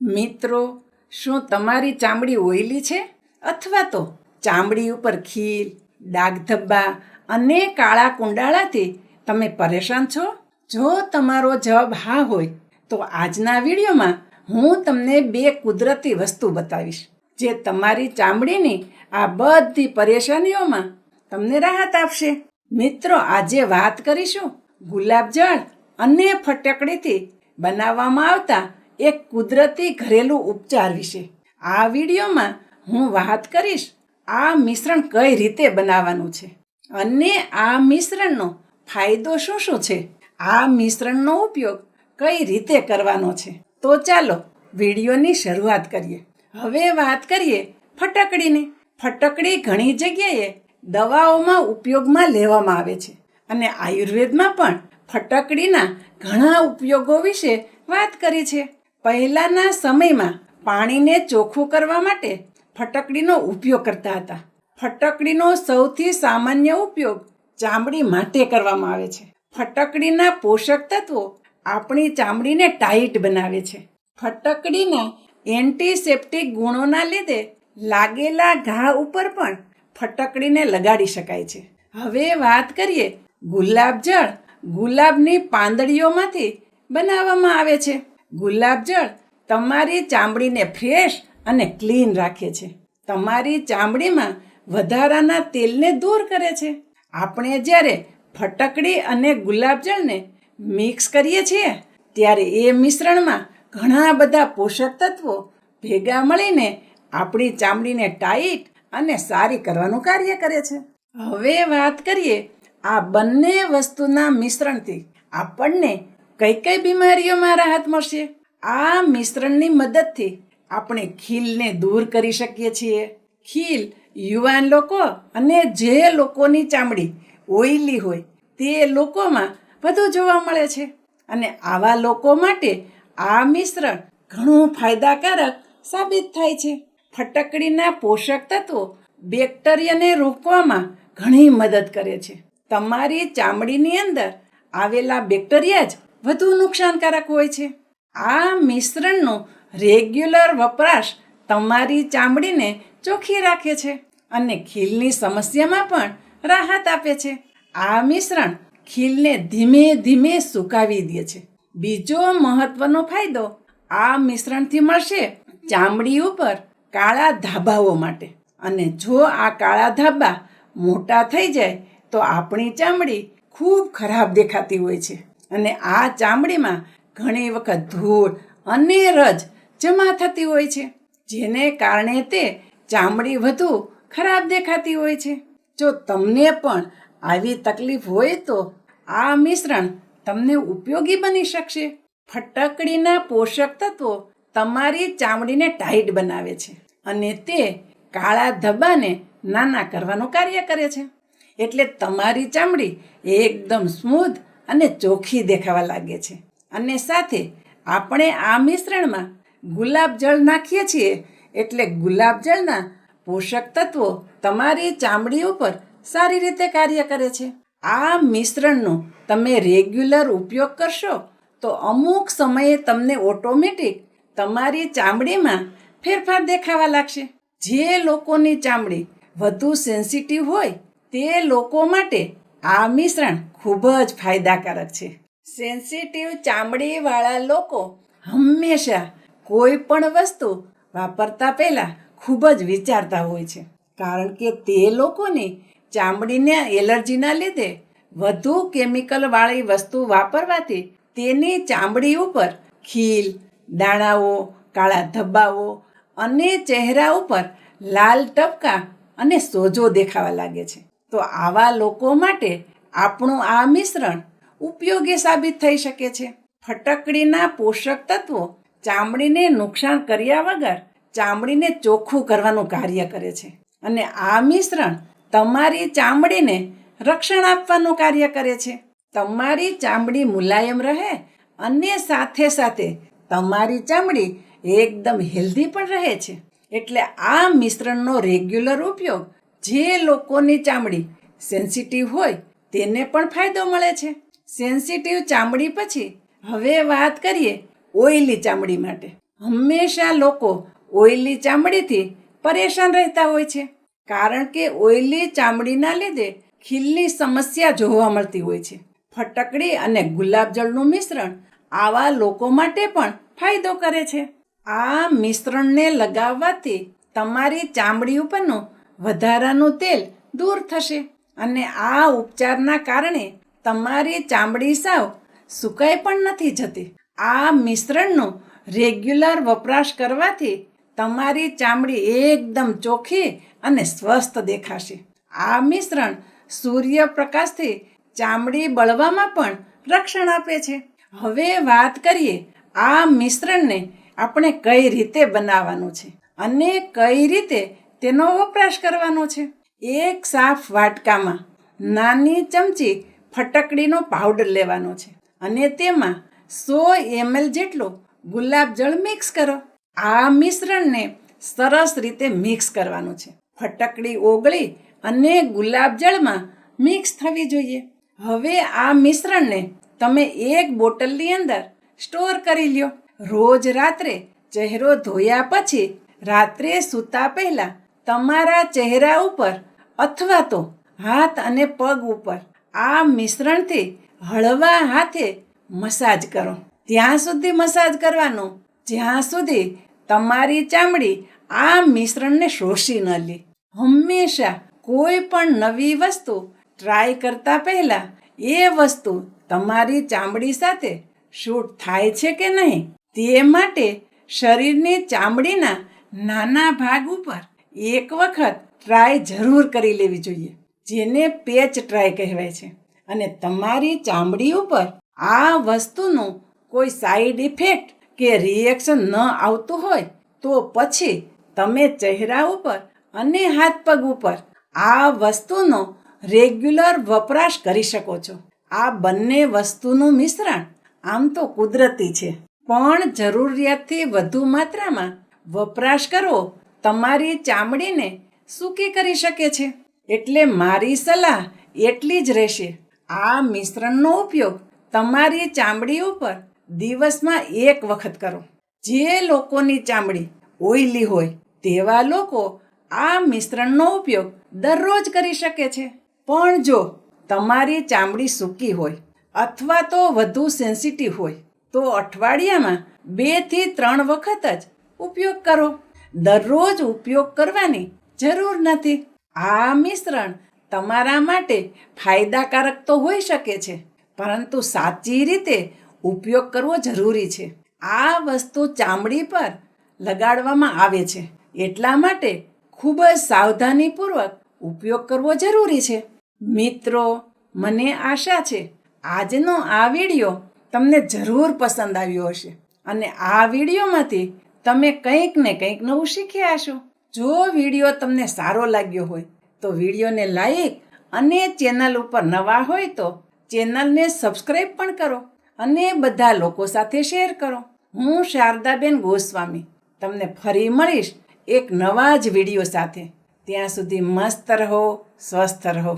મિત્રો, શું તમારી ચામડી ઓઈલી છે અથવા તો ચામડી ઉપર ખીલ, ડાઘ ધબ્બા અને કાળા કુંડાળાથી તમે પરેશાન છો? જો તમારો જવાબ હા હોય તો આજના વિડીયોમાં હું તમને 2 કુદરતી વસ્તુ બતાવીશ જે તમારી ચામડીની આ બધી પરેશાનીઓમાં તમને રાહત આપશે. મિત્રો, આજે વાત કરીશું ગુલાબજળ અને ફટકડીથી બનાવવામાં આવતા એક કુદરતી ઘરેલું ઉપચાર વિશે. આ વિડીયોમાં હું વાત કરીશ આ મિશ્રણ કઈ રીતે બનાવવાનું છે અને આ મિશ્રણનો ફાયદો શું શું છે, આ મિશ્રણનો ઉપયોગ કઈ રીતે કરવાનો છે. તો ચાલો વિડીયોની શરૂઆત કરીએ. હવે વાત કરીએ ફટકડીની. ફટકડી ઘણી જગ્યાએ દવાઓમાં ઉપયોગમાં લેવામાં આવે છે અને આયુર્વેદમાં પણ ફટકડીના ઘણા ઉપયોગો વિશે વાત કરી છે. પહેલાંના સમયમાં પાણીને ચોખ્ખું કરવા માટે ફટકડીનો ઉપયોગ કરતા હતા. ફટકડીનો સૌથી સામાન્ય ઉપયોગ ચામડી માટે કરવામાં આવે છે. ફટકડીના પોષક તત્વો આપણી ચામડીને ટાઈટ બનાવે છે. ફટકડીના એન્ટિસેપ્ટિક ગુણોના લીધે લાગેલા ઘા ઉપર પણ ફટકડીને લગાડી શકાય છે. હવે વાત કરીએ ગુલાબજળ. ગુલાબની પાંદડીઓમાંથી બનાવવામાં આવે છે. ગુલાબજળ તમારી ચામડીને ફ્રેશ અને ક્લીન રાખે છે. તમારી ચામડીમાં વધારાના તેલને દૂર કરે છે. આપણે જ્યારે ફટકડી અને ગુલાબજળને મિક્સ કરીએ છીએ ત્યારે એ મિશ્રણમાં ઘણા બધા પોષક તત્વો ભેગા મળીને આપણી ચામડીને ટાઈટ અને સારી કરવાનું કાર્ય કરે છે. હવે વાત કરીએ આ બંને વસ્તુના મિશ્રણથી આપણને કઈ કઈ બીમારીઓમાં રાહત મળશે. આ મિશ્રણની મદદથી આપણે ખીલને દૂર કરી શકીએ છીએ. ખીલ યુવાન લોકો અને જે લોકોની ચામડી ઓઈલી હોય તે લોકોમાં વધુ જોવા મળે છે અને આવા લોકો માટે આ મિશ્રણ ઘણું ફાયદાકારક સાબિત થાય છે. ફટકડીના પોષક તત્વો બેક્ટેરિયાને રોકવામાં ઘણી મદદ કરે છે. તમારી ચામડીની અંદર આવેલા બેક્ટેરિયા જ વધુ નુકસાનકારક હોય છે. આ મિશ્રણનો રેગ્યુલર વપરાશ તમારી ચામડીને ચોખ્ખી રાખે છે અને ખીલની સમસ્યામાં પણ રાહત આપે છે. આ મિશ્રણ ખીલને ધીમે ધીમે સુકાવી દે છે. બીજો મહત્વનો ફાયદો આ મિશ્રણથી મળશે ચામડી ઉપર કાળા ધાબાઓ માટે. અને જો આ કાળા ધાબા મોટા થઈ જાય તો આપણી ચામડી ખૂબ ખરાબ દેખાતી હોય છે અને આ ચામડીમાં ઘણી વખત ધૂળ અને રજ જમા થતી હોય છે, જેને કારણે તે ચામડી વધુ ખરાબ દેખાતી હોય છે. જો તમને પણ આવી તકલીફ હોય તો આ મિશ્રણ તમને ઉપયોગી બની શકશે. ફટકડીના પોષક તત્વો તમારી ચામડીને ટાઈટ બનાવે છે અને તે કાળા ધબ્બાને નાના કરવાનું કાર્ય કરે છે. એટલે તમારી ચામડી એકદમ સ્મૂથ અને ચોખ્ખી દેખાવા લાગે છે. અને સાથે આપણે આ મિશ્રણમાં ગુલાબજળ નાખીએ છીએ એટલે ગુલાબજળના પોષક તત્વો તમારી ચામડી ઉપર સારી રીતે કાર્ય કરે છે. આ મિશ્રણનો તમે રેગ્યુલર ઉપયોગ કરશો તો અમુક સમયે તમને ઓટોમેટિક તમારી ચામડીમાં ફેરફાર દેખાવા લાગશે. જે લોકોની ચામડી વધુ સેન્સિટિવ હોય તે લોકો માટે આ મિશ્રણ ખૂબ જ ફાયદાકારક છે. સેન્સિટિવ ચામડીવાળા લોકો હંમેશા કોઈ પણ વસ્તુ વાપરતા પહેલાં ખૂબ જ વિચારતા હોય છે, કારણ કે તે લોકોની ચામડીને એલર્જીના લીધે વધુ કેમિકલવાળી વસ્તુ વાપરવાથી તેની ચામડી ઉપર ખીલ, દાણાઓ, કાળા ધબ્બાઓ અને ચહેરા ઉપર લાલ ટપકા અને સોજો દેખાવા લાગે છે. તો આવા લોકો માટે આપણું આ મિશ્રણ ઉપયોગી સાબિત થઈ શકે છે. ફટકડીના પોષક તત્વો ચામડીને નુકસાન કર્યા વગર ચામડીને ચોખ્ખું કરવાનું કાર્ય કરે છે અને આ મિશ્રણ તમારી ચામડીને રક્ષણ આપવાનું કાર્ય કરે છે. તમારી ચામડી મુલાયમ રહે અને સાથે સાથે તમારી ચામડી એકદમ હેલ્ધી પણ રહે છે. એટલે આ મિશ્રણનો રેગ્યુલર ઉપયોગ જે લોકોની ચામડી સેન્સિટિવ હોય તેને પણ ફાયદો મળે છે. સેન્સિટિવ ચામડી પછી હવે વાત કરીએ ઓઈલી ચામડી માટે. હંમેશા લોકો ઓઇલી ચામડીથી પરેશાન રહેતા હોય છે, કારણ કે ઓઇલી ચામડીના લીધે ખીલની સમસ્યા જોવા મળતી હોય છે. ફટકડી અને ગુલાબજળનું મિશ્રણ આવા લોકો માટે પણ ફાયદો કરે છે. આ મિશ્રણને લગાવવાથી તમારી ચામડી ઉપરનું વધારાનું તેલ દૂર થશે અને આ ઉપચારના કારણે તમારી ચામડી સાવ સુકાઈ પણ નથી જતી. આ મિશ્રણનો રેગ્યુલર વપરાશ કરવાથી તમારી ચામડી એકદમ ચોખ્ખી અને સ્વસ્થ દેખાશે. આ મિશ્રણ સૂર્યપ્રકાશથી ચામડી બળવામાં પણ રક્ષણ આપે છે. હવે વાત કરીએ આ મિશ્રણને આપણે કઈ રીતે બનાવવાનું છે અને કઈ રીતે તેનો વપરાશ કરવાનો છે. એક સાફ વાટકામાં નાની ચમચી ફટકડીનો પાવડર લેવાનો છે અને તેમાં 100 ml જેટલું ગુલાબજળ મિક્સ કરો. આ મિશ્રણને સરસ રીતે મિક્સ કરવાનું છે. ફટકડી ઓગળી અને ગુલાબજળમાં મિક્સ થવી જોઈએ. હવે આ મિશ્રણને તમે એક બોટલની અંદર સ્ટોર કરી લ્યો. રોજ રાત્રે ચહેરો ધોયા પછી રાત્રે સૂતા પહેલા તમારા ચહેરા ઉપર અથવા તો હાથ અને પગ ઉપર આ મિશ્રણથી હળવા હાથે મસાજ કરો. ત્યાં સુધી મસાજ કરવાનું જ્યાં સુધી તમારી ચામડી આ મિશ્રણને શોષી ન લે. હંમેશા કોઈ પણ નવી વસ્તુ ટ્રાય કરતા પહેલા એ વસ્તુ તમારી ચામડી સાથે શૂટ થાય છે કે નહીં તે માટે શરીરની ચામડીના નાના ભાગ ઉપર એક વખત ટ્રાય જરૂર કરી લેવી જોઈએ, જેને પેચ ટ્રાય કહેવાય છે. અને તમારી ચામડી ઉપર આ વસ્તુનું કોઈ સાઈડ ઇફેક્ટ કે રિએક્શન ન આવતું હોય તો પછી તમે ચહેરા ઉપર અને હાથ પગ ઉપર આ વસ્તુનો રેગ્યુલર વપરાશ કરી શકો છો. આ બંને વસ્તુનું મિશ્રણ આમ તો કુદરતી છે, પણ જરૂરિયાતથી વધુ માત્રામાં વપરાશ કરવો તમારી ચામડીને સૂકી કરી શકે છે. એટલે મારી સલાહ એટલી જ રહેશે, આ મિશ્રણનો ઉપયોગ તમારી ચામડી ઉપર દિવસમાં એક વખત કરો. જે લોકોની ચામડી ઓઇલી હોય તેવા લોકો આ મિશ્રણનો ઉપયોગ દરરોજ કરી શકે છે. પણ જો તમારી ચામડી સૂકી હોય અથવા તો વધુ સેન્સિટિવ હોય તો અઠવાડિયામાં 2 થી 3 વખત જ ઉપયોગ કરો. દરરોજ ઉપયોગ કરવાની જરૂર નથી. આ મિશ્રણ તમારા માટે ફાયદાકારક તો હોઈ શકે છે, પરંતુ સાચી રીતે ઉપયોગ કરવો જરૂરી છે. આ વસ્તુ ચામડી પર લગાડવામાં આવે છે, એટલા માટે ખૂબ જ સાવધાનીપૂર્વક ઉપયોગ કરવો જરૂરી છે. મિત્રો, મને આશા છે આજનો આ વિડીયો તમને જરૂર પસંદ આવ્યો હશે અને આ વિડીયોમાંથી તમે કંઈક ને કંઈક નવું શીખ્યા હશો. જો વિડીયો તમને સારો લાગ્યો હોય તો વિડીયોને લાઈક અને ચેનલ ઉપર નવા હોય તો ચેનલને સબસ્ક્રાઈબ પણ કરો અને બધા લોકો સાથે શેર કરો. હું શારદાબેન ગોસ્વામી તમને ફરી મળીશ એક નવા જ વિડીયો સાથે. ત્યાં સુધી મસ્ત રહો, સ્વસ્થ રહો.